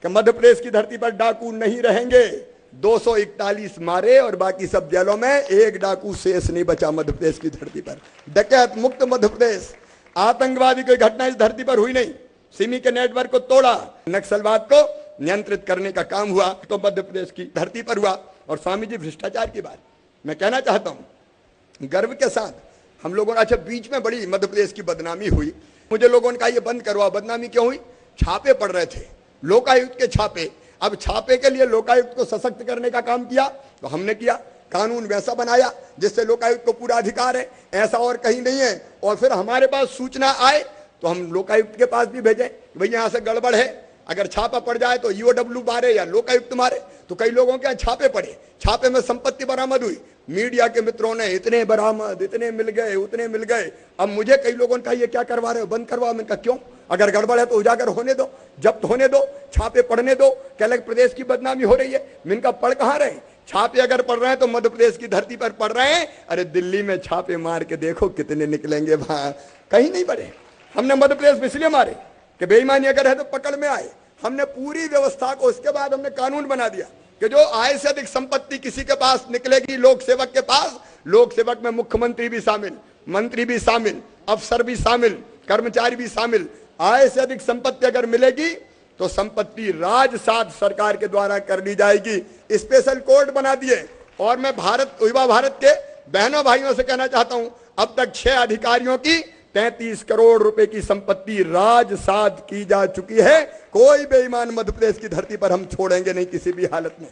कि मध्य प्रदेश की धरती पर डाकू नहीं रहेंगे। 241 मारे और बाकी सब जेलों में, एक डाकू शेष नहीं बचा मध्य प्रदेश की धरती पर। डकैत मुक्त मध्य प्रदेश। आतंकवादी कोई घटना इस धरती पर हुई नहीं। सिमी के नेटवर्क को तोड़ा, नक्सलवाद को नियंत्रित करने का काम हुआ तो मध्य प्रदेश की धरती पर हुआ। और स्वामी जी भ्रष्टाचार की बात मैं कहना चाहता हूं गर्व के साथ हम लोगों ने, अच्छा बीच में बड़ी मध्य प्रदेश की बदनामी हुई, मुझे लोगों ने कहा ये बंद करवाओ। बदनामी क्यों हुई? छापे पड़ रहे थे, लोकायुक्त के छापे। अब छापे के लिए लोकायुक्त को सशक्त करने का काम किया तो हमने किया, कानून वैसा बनाया जिससे लोकायुक्त को पूरा अधिकार है, ऐसा और कहीं नहीं है। और फिर हमारे पास सूचना आए तो हम लोकायुक्त के पास भी भेजें, भैया यहाँ से गड़बड़ है। अगर छापा पड़ जाए तो ईओडब्ल्यू मारे या लोकायुक्त मारे। तो कई लोगों के यहाँ छापे पड़े, छापे में संपत्ति बरामद हुई, मीडिया के मित्रों ने इतने बरामद, इतने मिल गए, उतने मिल गए। अब मुझे कई लोगों ने कहा ये क्या करवा रहे हो, बंद करवाओ। मैंने कहा क्यों, अगर गड़बड़ है तो उजागर होने दो, जब्त होने दो, छापे पढ़ने दो। कह लगे प्रदेश की बदनामी हो रही है। मैंने कहा पढ़ कहाँ रहे, छापे अगर पढ़ रहे हैं तो मध्य प्रदेश की धरती पर पढ़ रहे हैं। अरे दिल्ली में छापे मार के देखो कितने निकलेंगे, वहां कहीं नहीं पड़े। हमने मध्य प्रदेश में इसलिए मारे कि बेईमानी अगर है तो पकड़ में आए। हमने पूरी व्यवस्था को, उसके बाद हमने कानून बना दिया कि जो आय से अधिक संपत्ति किसी के पास निकलेगी, लोक सेवक के पास, लोक सेवक में मुख्यमंत्री भी शामिल, मंत्री भी शामिल, अफसर भी शामिल, कर्मचारी भी शामिल, आय से अधिक संपत्ति अगर मिलेगी तो संपत्ति राजसाध सरकार के द्वारा कर ली जाएगी। स्पेशल कोर्ट बना दिए। और मैं युवा भारत के बहनों भाइयों से कहना चाहता हूं, अब तक 6 अधिकारियों की 33 करोड़ रुपए की संपत्ति राजसाध की जा चुकी है। कोई बेईमान मध्य प्रदेश की धरती पर हम छोड़ेंगे नहीं किसी भी हालत में।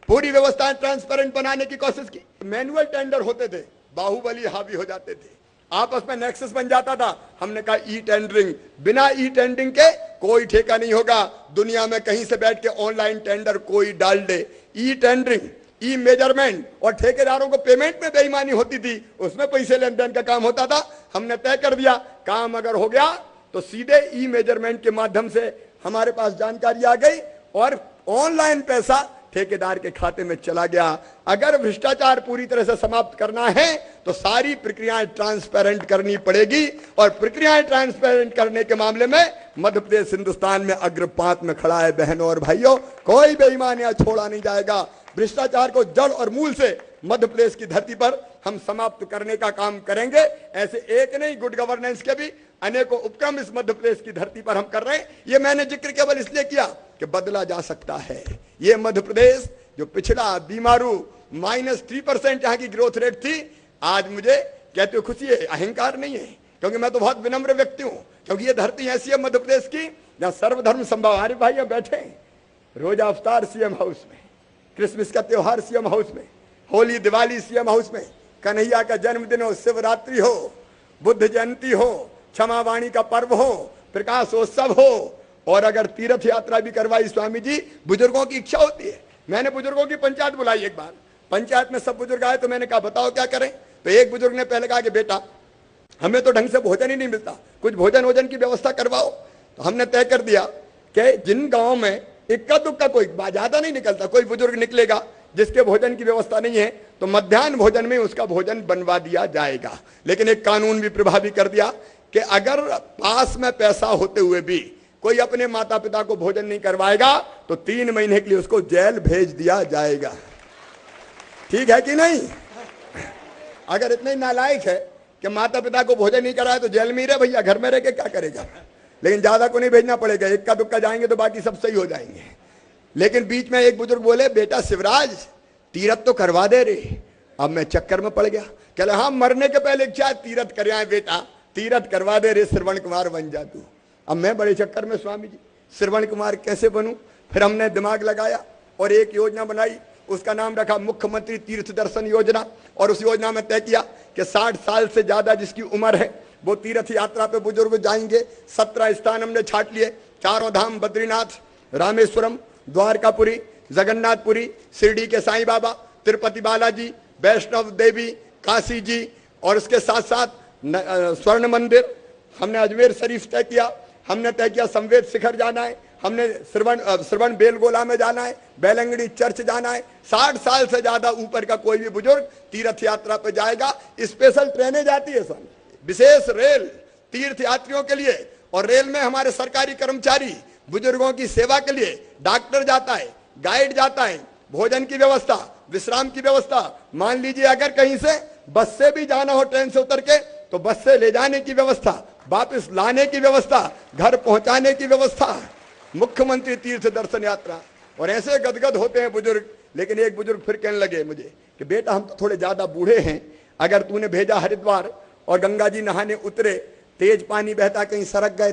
पूरी व्यवस्था ट्रांसपेरेंट बनाने की कोशिश की। मैनुअल टेंडर होते थे, बाहुबली हावी हो जाते थे, आपस में नेक्सस बन जाता था। हमने कहा ई टेंडरिंग, बिना ई टेंडरिंग के कोई ठेका नहीं होगा। दुनिया में कहीं से बैठ के ऑनलाइन टेंडर कोई डाल दे। ई टेंडरिंग, ई मेजरमेंट, और ठेकेदारों को पेमेंट में बेईमानी होती थी, उसमें पैसे लेन देन का काम होता था। हमने तय कर दिया काम अगर हो गया तो सीधे ई मेजरमेंट के माध्यम से हमारे पास जानकारी आ गई और ऑनलाइन पैसा ठेकेदार के खाते में चला गया। अगर भ्रष्टाचार पूरी तरह से समाप्त करना है तो सारी प्रक्रियाएं ट्रांसपेरेंट करनी पड़ेगी। और प्रक्रियाएं ट्रांसपेरेंट करने के मामले में मध्य प्रदेश हिंदुस्तान में अग्रपात में खड़ा है। बहनों और भाइयों, कोई बेईमान यहाँ छोड़ा नहीं जाएगा। भ्रष्टाचार को जड़ और मूल से मध्य प्रदेश की धरती पर हम समाप्त करने का काम करेंगे। ऐसे एक नहीं, गुड गवर्नेंस के भी अनेकों उपक्रम इस मध्य प्रदेश की धरती पर हम कर रहे हैं। ये मैंने जिक्र केवल इसलिए किया कि बदला जा सकता है। ये मध्य प्रदेश जो पिछड़ा, बीमारू, -3% यहाँ की ग्रोथ रेट थी, आज मुझे कहते हो खुशी है, अहंकार नहीं है, क्योंकि मैं तो बहुत विनम्र व्यक्ति हूँ। क्योंकि ये धरती ऐसी है मध्य प्रदेश की जहाँ सर्वधर्म संभव। हमारे भाई बैठे रोजा अवतार सीएम हाउस में, क्रिसमस का त्योहार सीएम हाउस में, होली दिवाली सीएम हाउस में, कन्हैया का जन्मदिन हो, शिवरात्रि हो, बुद्ध जयंती हो, क्षमावाणी का पर्व हो, प्रकाशोत्सव हो, और अगर तीर्थ यात्रा भी करवाई स्वामी जी, बुजुर्गों की इच्छा होती है। मैंने बुजुर्गों की पंचायत बुलाई एक बार, पंचायत में सब बुजुर्ग आए तो मैंने कहा बताओ क्या करें। तो एक बुजुर्ग ने पहले कहा कि बेटा हमें तो ढंग से भोजन ही नहीं मिलता, कुछ भोजन वोजन की व्यवस्था करवाओ। तो हमने तय कर दिया कि जिन गाँव में इक्का दुक्का कोई ज्यादा नहीं निकलता, कोई बुजुर्ग निकलेगा जिसके भोजन की व्यवस्था नहीं है, तो मध्याह्न भोजन में उसका भोजन बनवा दिया जाएगा। लेकिन एक कानून भी प्रभावी कर दिया कि अगर पास में पैसा होते हुए भी कोई अपने माता पिता को भोजन नहीं करवाएगा तो 3 महीने के लिए उसको जेल भेज दिया जाएगा। ठीक है कि नहीं? अगर इतने नालायक है कि माता पिता को भोजन नहीं कराए तो जेल में ही रहे भैया, घर में रह के क्या करेगा। लेकिन ज्यादा को नहीं भेजना पड़ेगा, इक्का दुक्का जाएंगे तो बाकी सब सही हो जाएंगे। लेकिन बीच में एक बुजुर्ग बोले बेटा शिवराज तीरथ तो करवा दे रे। अब मैं चक्कर में पड़ गया। कहले हाँ, मरने के पहले क्या तीरथ कर आए बेटा, तीरथ करवा दे रे, श्रवण कुमार बन जा तू। अब मैं बड़े चक्कर में, स्वामी जी श्रवण कुमार कैसे बनूं? फिर हमने दिमाग लगाया और एक योजना बनाई, उसका नाम रखा मुख्यमंत्री तीर्थ दर्शन योजना। और उस योजना में तय किया कि 60 साल से ज्यादा जिसकी उम्र है वो तीर्थ यात्रा पे बुजुर्ग जाएंगे। 17 स्थान हमने छाट लिए, चारों धाम, बद्रीनाथ, रामेश्वरम, द्वारकापुरी, जगन्नाथपुरी, शिरडी के साईं बाबा, तिरुपति बालाजी, वैष्णव देवी, काशी जी, और उसके साथ साथ स्वर्ण मंदिर। हमने अजमेर शरीफ तय किया, हमने तय किया संवेद शिखर जाना है, हमने श्रवण बेलगोला में जाना है, बेलंगड़ी चर्च जाना है। 60 साल से ज्यादा ऊपर का कोई भी बुजुर्ग तीर्थ यात्रा पे जाएगा। स्पेशल ट्रेनें जाती है सर, विशेष रेल तीर्थ यात्रियों के लिए, और रेल में हमारे सरकारी कर्मचारी बुजुर्गों की सेवा के लिए डॉक्टर जाता है, गाइड जाता है, भोजन की व्यवस्था, विश्राम की व्यवस्था। मान लीजिए अगर कहीं से बस से भी जाना हो, ट्रेन से उतर के, तो बस से ले जाने की व्यवस्था, वापस लाने की व्यवस्था, घर पहुंचाने की व्यवस्था। मुख्यमंत्री तीर्थ दर्शन यात्रा। और ऐसे गदगद होते हैं बुजुर्ग लेकिन एक बुजुर्ग फिर कहने लगे मुझे कि बेटा हम तो थोड़े ज्यादा बूढ़े हैं, अगर तूने भेजा हरिद्वार और गंगा जी नहाने उतरे, तेज पानी बहता कहीं सरक गए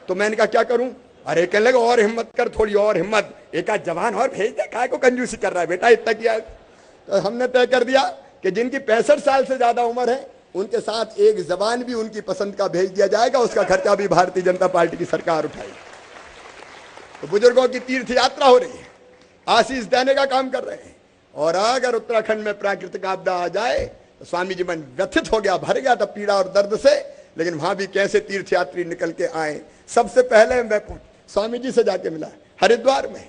तो मैंने कहा क्या करूं? अरे कहने लगे और हिम्मत कर, थोड़ी और हिम्मत, एक आध जवान और भेज दे, काय को कंजूसी कर रहा है बेटा, इतना किया। तो हमने तय कर दिया कि जिनकी 65 साल से ज्यादा उम्र है उनके साथ एक जवान भी उनकी पसंद का भेज दिया जाएगा, उसका खर्चा भी भारतीय जनता पार्टी की सरकार उठाएगी। तो बुजुर्गों की तीर्थ यात्रा हो रही है, आशीष देने का काम कर रहे हैं। और अगर उत्तराखंड में प्राकृतिक आपदा आ जाए तो स्वामी जी मन व्यथित हो गया, भर गया था पीड़ा और दर्द से, लेकिन वहां भी कैसे तीर्थयात्री निकल के आए। सबसे पहले मैं स्वामी जी से जाके मिला हरिद्वार में,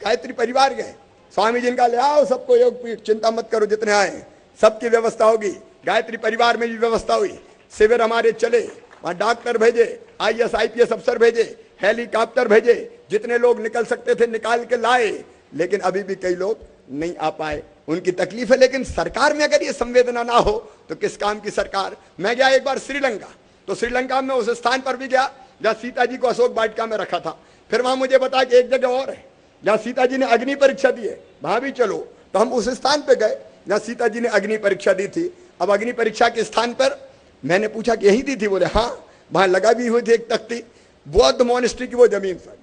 गायत्री परिवार गए, स्वामी जी का ले आओ सबको योग पीठ, चिंता मत करो, जितने आए सबकी व्यवस्था होगी। गायत्री परिवार में भी व्यवस्था हुई, शिविर हमारे चले, वहां डॉक्टर भेजे, IAS IPS अफसर भेजे, हेलीकॉप्टर भेजे, जितने लोग निकल सकते थे निकाल के लाए। लेकिन अभी भी कई लोग नहीं आ पाए, उनकी तकलीफ है। लेकिन सरकार में अगर ये संवेदना ना हो तो किस काम की सरकार। मैं गया एक बार श्रीलंका, तो श्रीलंका में उस स्थान पर भी गया जहां सीता जी को अशोक वाटिका में रखा था। फिर वहां मुझे बताया कि एक जगह और है जहां सीता जी ने अग्नि परीक्षा दी है, वहां भी चलो। तो हम उस स्थान पर गए जहां सीता जी ने अग्नि परीक्षा दी थी। अब अग्नि परीक्षा के स्थान पर मैंने पूछा कि यही दी थी? बोले हाँ, वहां लगा भी हुई थी एक तख्ती, बौद्ध मोनेस्ट्री की वो जमीन पर।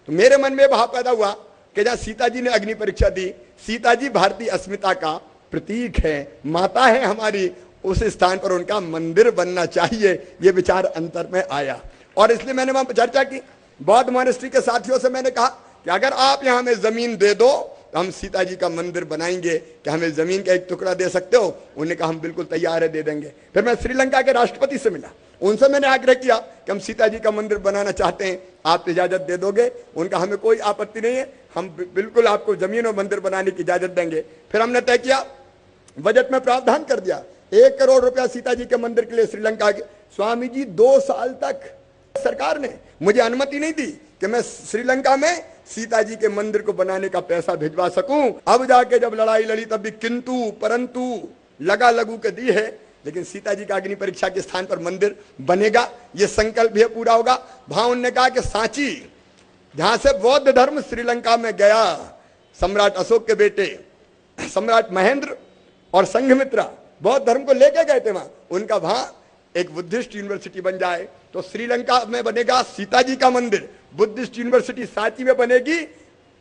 तो मेरे मन में भाव पैदा हुआ कि जहां सीता जी ने अग्नि परीक्षा दी, सीता जी भारतीय अस्मिता का प्रतीक है, माता है हमारी, उस स्थान पर उनका मंदिर बनना चाहिए। ये विचार अंतर में आया और इसलिए मैंने वहां चर्चा की। बौद्ध मोनेस्ट्री के साथियों से मैंने कहा कि अगर आप यहां हमें जमीन दे दो तो हम सीता जी का मंदिर बनाएंगे, क्या हमें जमीन का एक टुकड़ा दे सकते हो? उन्होंने कहा हम बिल्कुल तैयार है, दे देंगे। फिर मैं श्रीलंका के राष्ट्रपति से मिला, उनसे मैंने आग्रह किया कि हम सीता जी का मंदिर बनाना चाहते हैं, आप इजाजत दे दोगे? उनका हमें कोई आपत्ति नहीं है, हम बिल्कुल आपको जमीन और मंदिर बनाने की इजाजत देंगे। फिर हमने तय किया, बजट में प्रावधान कर दिया 1 करोड़ रुपया सीता जी के मंदिर के लिए श्रीलंका के। स्वामी जी 2 साल तक सरकार ने मुझे अनुमति नहीं दी कि मैं श्रीलंका में सीता जी के मंदिर को बनाने का पैसा भिजवा सकूं। अब जाके जब लड़ाई लड़ी तब भी किंतु परंतु लगा लगू के दी है, लेकिन सीता जी का अग्नि परीक्षा के स्थान पर मंदिर बनेगा, ये संकल्प भी पूरा होगा। वहां उन्होंने कहा कि सांची, जहां से बौद्ध धर्म श्रीलंका में गया, सम्राट अशोक के बेटे सम्राट महेंद्र और संघमित्रा बौद्ध धर्म को लेके गए थे, वहां उनका वहां एक बुद्धिस्ट यूनिवर्सिटी बन जाए। तो श्रीलंका में बनेगा सीता जी का मंदिर, बुद्धिस्ट यूनिवर्सिटी सांची में बनेगी,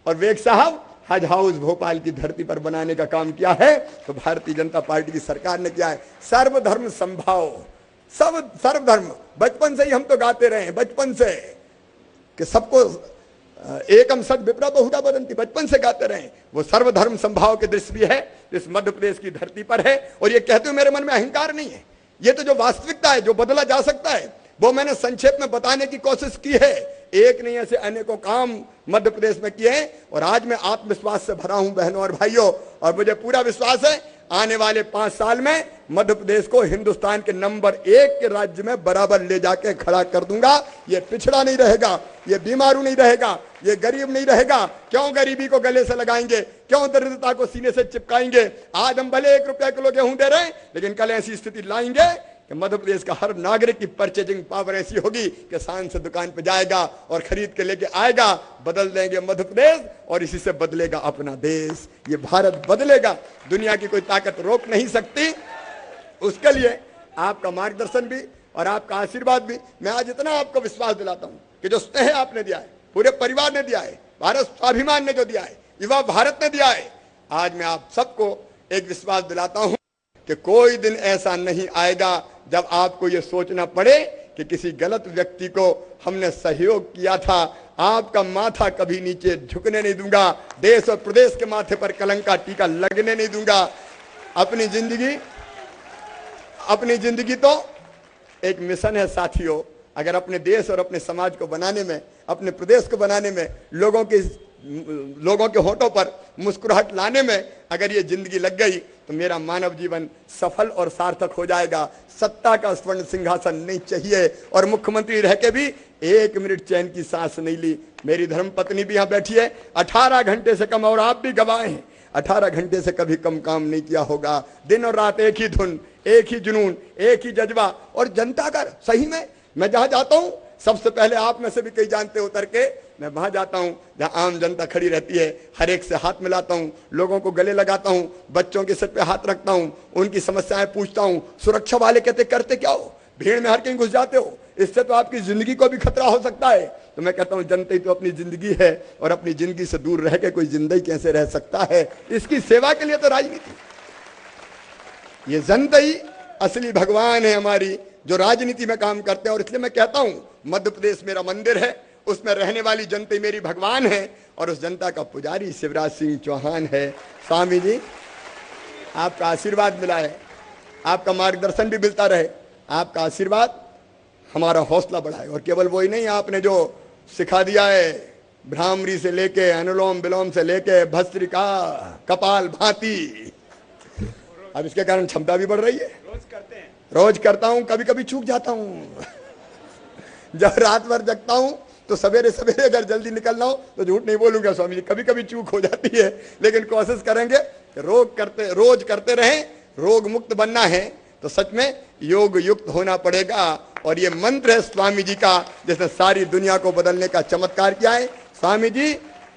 और वेग साहब हज हाउस भोपाल की धरती पर बनाने का काम किया है। तो भारतीय जनता पार्टी की सरकार ने किया है सर्वधर्म संभाव, सब सर्वधर्म। बचपन से ही हम तो गाते रहे हैं, बचपन से कि सबको एकम सद विप्रा बहुधा बदंती, बचपन से गाते रहे। वो सर्वधर्म संभाव के दृश्य भी है, इस मध्य प्रदेश की धरती पर है। और ये कहते हुए मेरे मन में अहंकार नहीं है, ये तो जो वास्तविकता है, जो बदला जा सकता है, वो मैंने संक्षेप में बताने की कोशिश की है। एक नहीं ऐसे अनेकों काम मध्य प्रदेश में किए हैं और आज मैं आत्मविश्वास से भरा हूं बहनों और भाइयों। और मुझे पूरा विश्वास है आने वाले 5 साल में मध्य प्रदेश को हिंदुस्तान के नंबर 1 के राज्य में बराबर ले जाके खड़ा कर दूंगा। ये पिछड़ा नहीं रहेगा, ये बीमारू नहीं रहेगा, ये गरीब नहीं रहेगा। क्यों गरीबी को गले से लगाएंगे, क्यों दरिद्रता को सीने से चिपकाएंगे? आज हम भले 1 रुपया किलो गेहूं दे रहे हैं, लेकिन कल ऐसी स्थिति लाएंगे कि मध्य प्रदेश का हर नागरिक की परचेजिंग पावर ऐसी होगी कि शान से दुकान पे जाएगा और खरीद के लेके आएगा। बदल देंगे मध्य प्रदेश और इसी से बदलेगा अपना देश, ये भारत बदलेगा। दुनिया की कोई ताकत रोक नहीं सकती। उसके लिए आपका मार्गदर्शन भी और आपका आशीर्वाद भी। मैं आज इतना आपको विश्वास दिलाता हूं कि जो स्नेह आपने दिया है, पूरे परिवार ने दिया है, भारत स्वाभिमान ने जो दिया है, युवा भारत ने दिया है, आज मैं आप सबको एक विश्वास दिलाता हूं कि कोई दिन ऐसा नहीं आएगा जब आपको ये सोचना पड़े कि किसी गलत व्यक्ति को हमने सहयोग किया था। आपका माथा कभी नीचे झुकने नहीं दूंगा, देश और प्रदेश के माथे पर कलंक का टीका लगने नहीं दूंगा। अपनी जिंदगी तो एक मिशन है साथियों। अगर अपने देश और अपने समाज को बनाने में, अपने प्रदेश को बनाने में, लोगों के होठों पर मुस्कुराहट लाने में अगर ये जिंदगी लग गई तो मेरा मानव जीवन सफल और सार्थक हो जाएगा। सत्ता का स्वर्ण सिंहासन नहीं चाहिए और मुख्यमंत्री रह के भी 1 मिनट चैन की सांस नहीं ली। मेरी धर्मपत्नी भी यहाँ बैठी है, 18 घंटे से कम, और आप भी गवाह हैं, 18 घंटे से कभी कम काम नहीं किया होगा। दिन और रात एक ही धुन, एक ही जुनून, एक ही जज्बा। और जनता का सही में मैं जहां जाता हूं सबसे पहले आप में से भी कई जानते उतर के मैं वहां जाता हूं जहां आम जनता खड़ी रहती है, हर एक से हाथ मिलाता हूं, लोगों को गले लगाता हूं, बच्चों के सिर पे हाथ रखता हूं, उनकी समस्याएं पूछता हूं। सुरक्षा वाले कहते करते क्या हो, भीड़ में हर कहीं घुस जाते हो, इससे तो आपकी जिंदगी को भी खतरा हो सकता है। तो मैं कहता हूं जनता ही तो अपनी जिंदगी है, और अपनी जिंदगी से दूर रह के कोई जिंदगी कैसे रह सकता है। इसकी सेवा के लिए तो राजनीति, ये जनता ही असली भगवान है हमारी, जो राजनीति में काम करते हैं। और इसलिए मैं कहता हूं मध्य प्रदेश मेरा मंदिर है, उसमें रहने वाली जनता मेरी भगवान है, और उस जनता का पुजारी शिवराज सिंह चौहान है। स्वामी जी आपका आशीर्वाद मिला है, आपका मार्गदर्शन भी मिलता रहे, आपका आशीर्वाद हमारा हौसला बढ़ाए। और केवल वही नहीं, आपने जो सिखा दिया है भ्रामरी से लेके अनुलोम विलोम से लेके भस्त्रिका कपाल भांति, अब इसके कारण क्षमता भी बढ़ रही है। रोज करता हूं, कभी कभी चूक जाता हूं जब रात भर जगता हूं तो सवेरे सवेरे अगर जल्दी निकलना हो तो झूठ नहीं बोलूंगा स्वामी जी, कभी कभी चूक हो जाती है, लेकिन कोशिश करेंगे रोज करते रहें। रोग मुक्त बनना है तो सच में योग युक्त होना पड़ेगा। और ये मंत्र है स्वामी जी का, जिसने सारी दुनिया को बदलने का चमत्कार किया है। स्वामी जी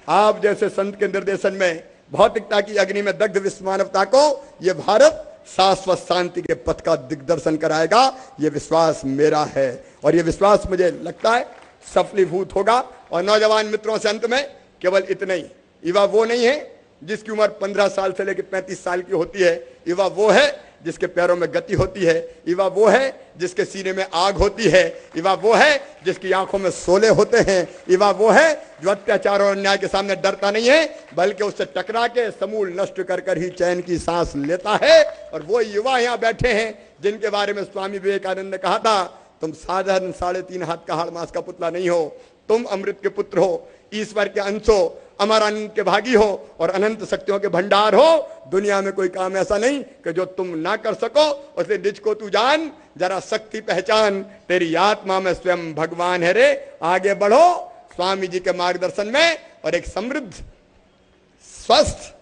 आप जैसे संत के निर्देशन में भौतिकता की अग्नि में दग्ध विश्व मानवता को ये भारत शाश्वत शांति के पथ का दिग्दर्शन कराएगा, ये विश्वास मेरा है, और ये विश्वास मुझे लगता है सफलीभूत होगा। और नौजवान मित्रों से अंत में केवल इतना ही, युवा वो नहीं है जिसकी उम्र 15 साल से लेकर 35 साल की होती है, युवा वो है जिसके पैरों में गति होती है, युवा वो है जिसके सीने में आग होती है, युवा वो है जिसकी आंखों में शोले होते हैं, युवा वो है जो अत्याचार और अन्याय के सामने डरता नहीं है, बल्कि उससे टकरा के समूल नष्ट कर कर ही चैन की सांस लेता है। और वो युवा यहाँ बैठे हैं जिनके बारे में स्वामी विवेकानंद ने कहा था, तुम साधारण 3.5 हाथ का हाड़ मास का पुतला नहीं हो, तुम अमृत के पुत्र हो, ईश्वर के अंश हो, अमर आनंद के भागी हो, और अनंत शक्तियों के भंडार हो। दुनिया में कोई काम ऐसा नहीं कि जो तुम ना कर सको, उससे निज को तू जान, जरा शक्ति पहचान, तेरी आत्मा में स्वयं भगवान है रे। आगे बढ़ो स्वामी जी के मार्गदर्शन में, और एक समृद्ध स्वस्थ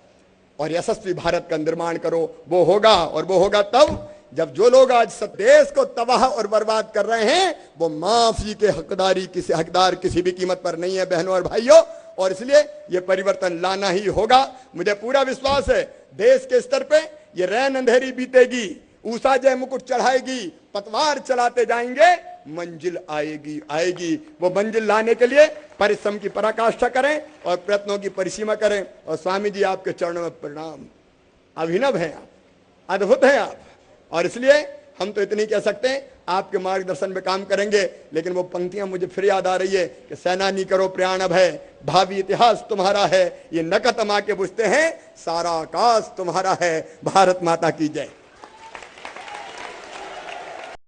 और यशस्वी भारत का निर्माण करो। वो होगा, और वो होगा तब जब जो लोग आज सब देश को तबाह और बर्बाद कर रहे हैं वो माफी के हकदार किसी भी कीमत पर नहीं है बहनों और भाइयों। और इसलिए ये परिवर्तन लाना ही होगा। मुझे पूरा विश्वास है देश के स्तर पे ये रैन अंधेरी बीतेगी, ऊषा जय मुकुट चढ़ाएगी, पतवार चलाते जाएंगे, मंजिल आएगी। वो मंजिल लाने के लिए परिश्रम की पराकाष्ठा करें और प्रयत्नों की परिसीमा करें। और स्वामी जी आपके चरणों में प्रणाम। अभिनव हैं आप, अद्भुत हैं आप, और इसलिए हम तो इतनी कह सकते हैं आपके मार्गदर्शन में काम करेंगे। लेकिन वो पंक्तियां मुझे फिर याद आ रही है कि सेनानी करो प्रयाण अब है, भावी इतिहास तुम्हारा है, ये नकत माँ के बुझते हैं, सारा आकाश तुम्हारा है। भारत माता की जय।